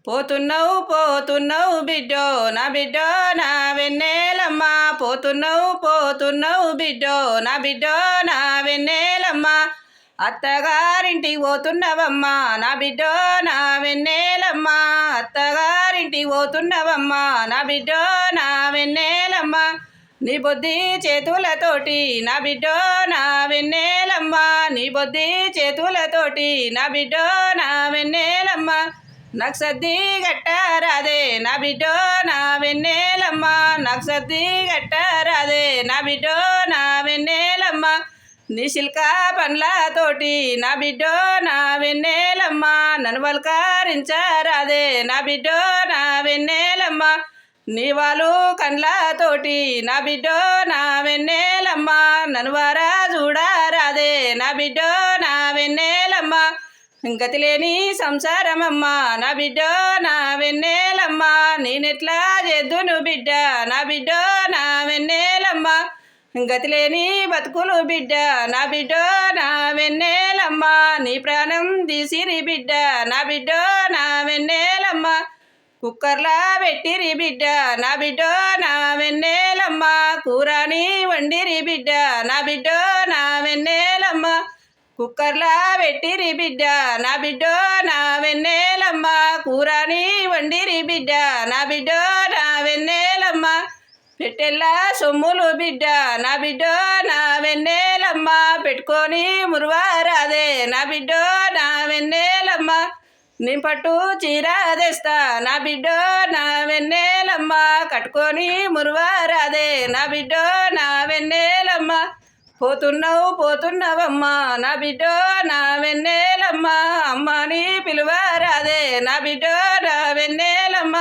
పోతున్నావు పోతున్నావు బిడ్డో నా బిడ్డో నా వెన్నెలమ్మ పోతున్నావు బిడ్డో నా బిడ్డో నా వెన్నెలమ్మ అత్తగారింటికి పోతున్నవమ్మా నా బిడ్డో నా వెన్నెలమ్మ అత్తగారింటికి పోతున్నవమ్మా నా బిడ్డో నా వెన్నెలమ్మ నీ బొద్ది చేతులతోటి నా బిడ్డో నా వెన్నెలమ్మ నీ బొద్ది చేతులతోటి నా బిడ్డో నా వెన్నెలమ్మ నాకు సర్ది గట్టరాదే నా బిడ్డో నా వెన్నెలమ్మ నాకు సర్ది గట్టరాదే నా బిడ్డో నా వెన్నెలమ్మ నీ సిల్కా పండ్లతోటి నా బిడ్డో నా వెన్నెలమ్మ నన్ను వల్కరించరాదే నా బిడ్డో నా వెన్నెలమ్మ నీ వాళ్ళు కండ్లతోటి నా బిడ్డో నా వెన్నెలమ్మ నన్ను వారా చూడరాదే నా బిడ్డో నా వెన్నెలమ్మ గతి లేని సంసారమమ్మ నా బిడ్డో నా వెన్నెలమ్మ నేనెట్లా చేద్దును బిడ్డ నా బిడ్డో నా వెన్నెలమ్మ గతి లేని బతుకులు బిడ్డ నా బిడ్డో నా వెన్నెలమ్మ నీ ప్రాణం తీసిరి బిడ్డ నా బిడ్డో నా వెన్నెలమ్మ కుక్కర్లా పెట్టిరి బిడ్డ నా బిడ్డో నా వెన్నెలమ్మ కూరని వండిరి బిడ్డ నా బిడ్డో నా వెన్నెలమ్మ కుక్కర్లా పెట్టిరి బిడ్డ నా బిడ్డో నా వెన్నెలమ్మ కూరని వండిరి బిడ్డ నా బిడ్డో నా వెన్నెలమ్మ పెట్టెల్లా సొమ్ములు బిడ్డ నా బిడ్డో నా వెన్నెలమ్మ పెట్టుకొని మురువారాదే నా బిడ్డో నా వెన్నెలమ్మ నీ పట్టు చీర తెస్తా నా బిడ్డో నా వెన్నెలమ్మ కట్టుకొని మురువారాదే నా బిడ్డో నా వెన్నెలమ్మ పోతున్నావమ్మా నా బిడ్డో నా వెన్నెలమ్మ అమ్మని పిలువరాదే నా బిడ్డో నా వెన్నెలమ్మ